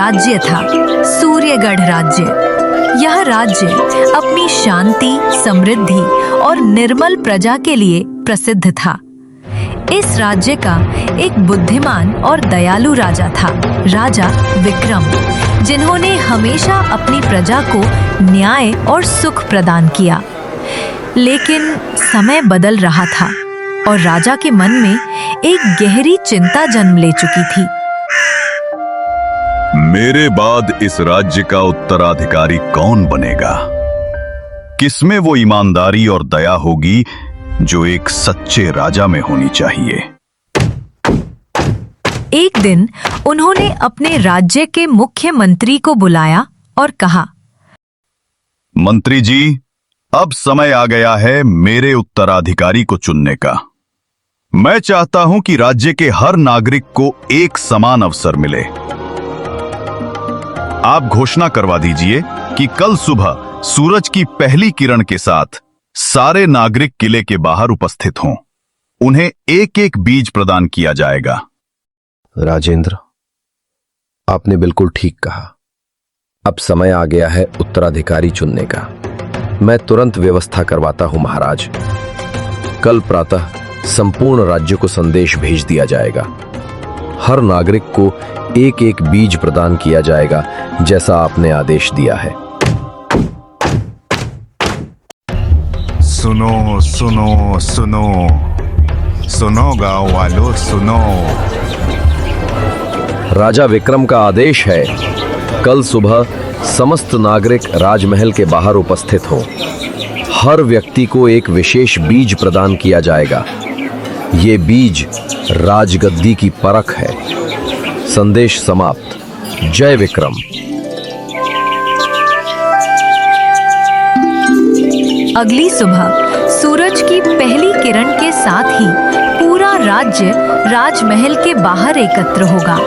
राज्य था, सूर्यगढ़ राज्य। यह राज्य अपनी शांति, समृद्धि और निर्मल प्रजा के लिए प्रसिद्ध था। इस राज्य का एक बुद्धिमान और दयालु राजा था, राजा विक्रम, जिन्होंने हमेशा अपनी प्रजा को न्याय और सुख प्रदान किया। लेकिन समय बदल रहा था और राजा के मन में एक गहरी चिंता जन्म ले चुकी थी। मेरे बाद इस राज्य का उत्तराधिकारी कौन बनेगा? किसमें वो ईमानदारी और दया होगी जो एक सच्चे राजा में होनी चाहिए? एक दिन उन्होंने अपने राज्य के मुख्यमंत्री को बुलाया और कहा, मंत्री जी, अब समय आ गया है मेरे उत्तराधिकारी को चुनने का। मैं चाहता हूं कि राज्य के हर नागरिक को एक समान अवसर मिले। आप घोषणा करवा दीजिए कि कल सुबह सूरज की पहली किरण के साथ सारे नागरिक किले के बाहर उपस्थित हों। उन्हें एक एक बीज प्रदान किया जाएगा। राजेंद्र, आपने बिल्कुल ठीक कहा। अब समय आ गया है उत्तराधिकारी चुनने का। मैं तुरंत व्यवस्था करवाता हूं महाराज। कल प्रातः संपूर्ण राज्य को संदेश भेज दिया जाएगा। हर नागरिक को एक एक बीज प्रदान किया जाएगा, जैसा आपने आदेश दिया है। सुनो सुनो सुनो सुनो गांव वालों, सुनो। राजा विक्रम का आदेश है, कल सुबह समस्त नागरिक राजमहल के बाहर उपस्थित हों। हर व्यक्ति को एक विशेष बीज प्रदान किया जाएगा। ये बीज राजगद्दी की परख है। संदेश समाप्त। जय विक्रम। अगली सुबह सूरज की पहली किरण के साथ ही पूरा राज्य राजमहल के बाहर एकत्र होगा।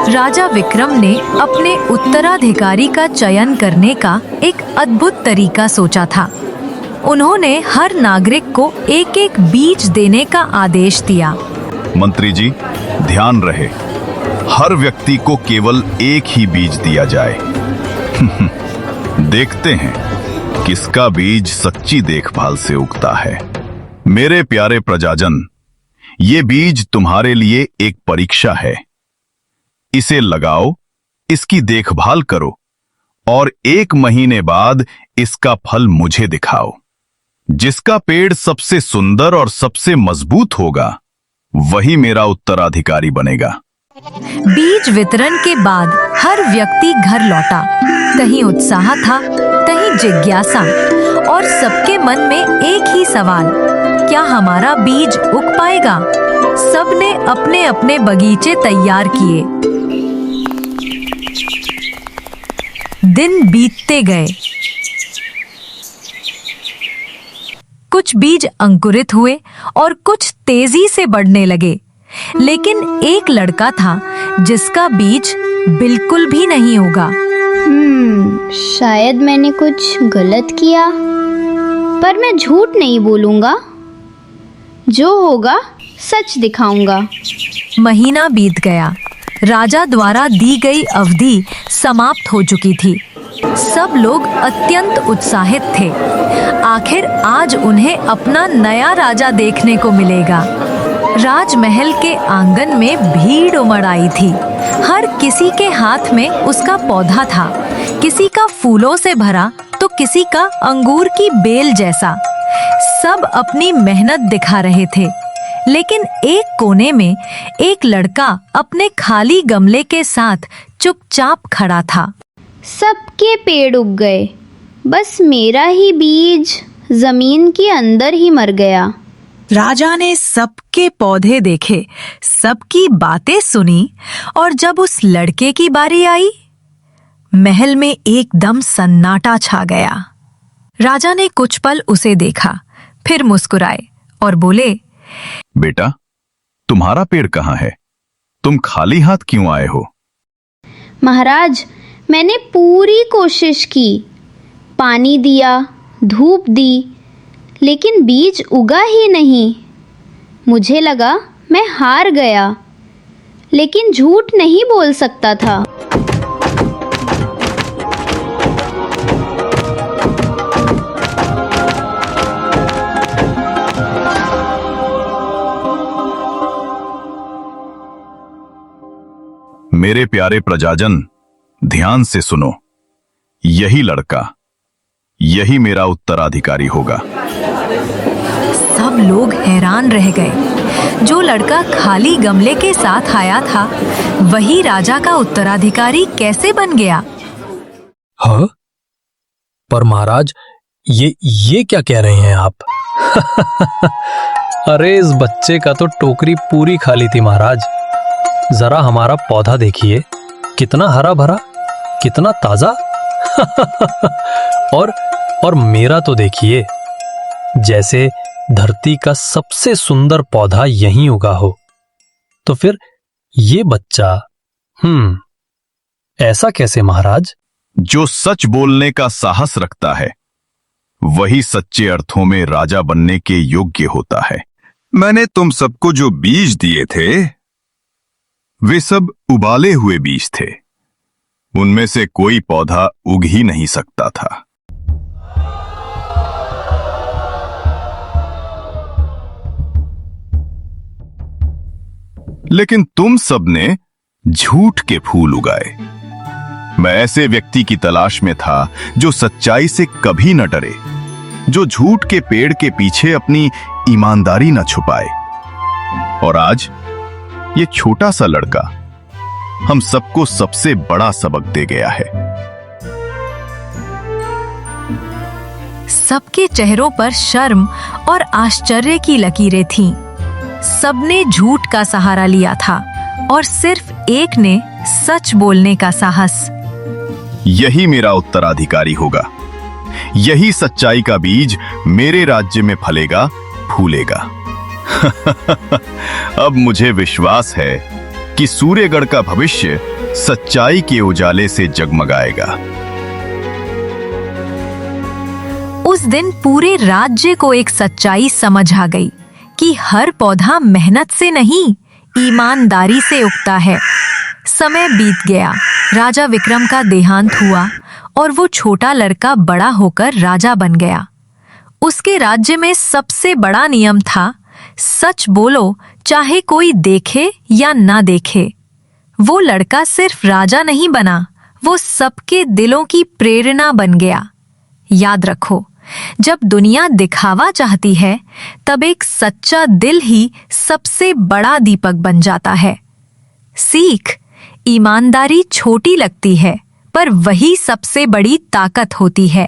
राजा विक्रम ने अपने उत्तराधिकारी का चयन करने का एक अद्भुत तरीका सोचा था। उन्होंने हर नागरिक को एक एक बीज देने का आदेश दिया। मंत्री जी, ध्यान रहे, हर व्यक्ति को केवल एक ही बीज दिया जाए। देखते हैं किसका बीज सच्ची देखभाल से उगता है। मेरे प्यारे प्रजाजन, ये बीज तुम्हारे लिए एक परीक्षा है। इसे लगाओ, इसकी देखभाल करो और 1 महीने बाद इसका फल मुझे दिखाओ। जिसका पेड़ सबसे सुंदर और सबसे मजबूत होगा, वही मेरा उत्तराधिकारी बनेगा। बीज वितरण के बाद हर व्यक्ति घर लौटा। कहीं उत्साह था, कहीं जिज्ञासा, और सबके मन में एक ही सवाल, क्या हमारा बीज उग पाएगा? सबने अपने अपने बगीचे तैयार किए। दिन बीतते गए। कुछ बीज अंकुरित हुए और कुछ तेजी से बढ़ने लगे। लेकिन एक लड़का था जिसका बीज बिल्कुल भी नहीं उगा। शायद मैंने कुछ गलत किया, पर मैं झूठ नहीं बोलूंगा। जो होगा सच दिखाऊंगा। महीना बीत गया। राजा द्वारा दी गई अवधि समाप्त हो चुकी थी। सब लोग अत्यंत उत्साहित थे। आखिर आज उन्हें अपना नया राजा देखने को मिलेगा। राजमहल के आंगन में भीड़ उमड़ आई थी। हर किसी के हाथ में उसका पौधा था, किसी का फूलों से भरा तो किसी का अंगूर की बेल जैसा। सब अपनी मेहनत दिखा रहे थे, लेकिन एक कोने में एक लड़का अपने खाली गमले के साथ चुपचाप खड़ा था। सबके पेड़ उग गए, बस मेरा ही बीज जमीन के अंदर ही मर गया। राजा ने सबके पौधे देखे, सबकी बातें सुनी, और जब उस लड़के की बारी आई, महल में एकदम सन्नाटा छा गया। राजा ने कुछ पल उसे देखा, फिर मुस्कुराए और बोले, बेटा, तुम्हारा पेड़ कहाँ है? तुम खाली हाथ क्यों आए हो? महाराज, मैंने पूरी कोशिश की, पानी दिया, धूप दी, लेकिन बीज उगा ही नहीं। मुझे लगा मैं हार गया, लेकिन झूठ नहीं बोल सकता था। मेरे प्यारे प्रजाजन, ध्यान से सुनो। यही लड़का, यही मेरा उत्तराधिकारी होगा। सब लोग हैरान रह गए। जो लड़का खाली गमले के साथ आया था, वही राजा का उत्तराधिकारी कैसे बन गया? हाँ? पर महाराज, ये क्या कह रहे हैं आप? अरे इस बच्चे का तो टोकरी पूरी खाली थी महाराज। जरा हमारा पौधा देखिए, कितना हरा भरा, कितना ताजा। और मेरा तो देखिए, जैसे धरती का सबसे सुंदर पौधा यहीं उगा हो। तो फिर ये बच्चा ऐसा कैसे महाराज? जो सच बोलने का साहस रखता है, वही सच्चे अर्थों में राजा बनने के योग्य होता है। मैंने तुम सबको जो बीज दिए थे, वे सब उबाले हुए बीज थे। उनमें से कोई पौधा उग ही नहीं सकता था। लेकिन तुम सबने झूठ के फूल उगाए। मैं ऐसे व्यक्ति की तलाश में था जो सच्चाई से कभी न डरे, जो झूठ के पेड़ के पीछे अपनी ईमानदारी न छुपाए। और आज ये छोटा सा लड़का हम सबको सबसे बड़ा सबक दे गया है। सबके चेहरों पर शर्म और आश्चर्य की लकीरें थीं। सबने झूठ का सहारा लिया था और सिर्फ एक ने सच बोलने का साहस। यही मेरा उत्तराधिकारी होगा। यही सच्चाई का बीज मेरे राज्य में फलेगा, फूलेगा। अब मुझे विश्वास है कि सूर्यगढ़ का भविष्य सच्चाई के उजाले से जगमगाएगा। उस दिन पूरे राज्य को एक सच्चाई समझ आ गई कि हर पौधा मेहनत से नहीं, ईमानदारी से उगता है। समय बीत गया, राजा विक्रम का देहांत हुआ और वो छोटा लड़का बड़ा होकर राजा बन गया। उसके राज्य में सबसे बड़ा नियम था, सच बोलो चाहे कोई देखे या ना देखे। वो लड़का सिर्फ राजा नहीं बना, वो सबके दिलों की प्रेरणा बन गया। याद रखो, जब दुनिया दिखावा चाहती है, तब एक सच्चा दिल ही सबसे बड़ा दीपक बन जाता है। सीख, ईमानदारी छोटी लगती है, पर वही सबसे बड़ी ताकत होती है।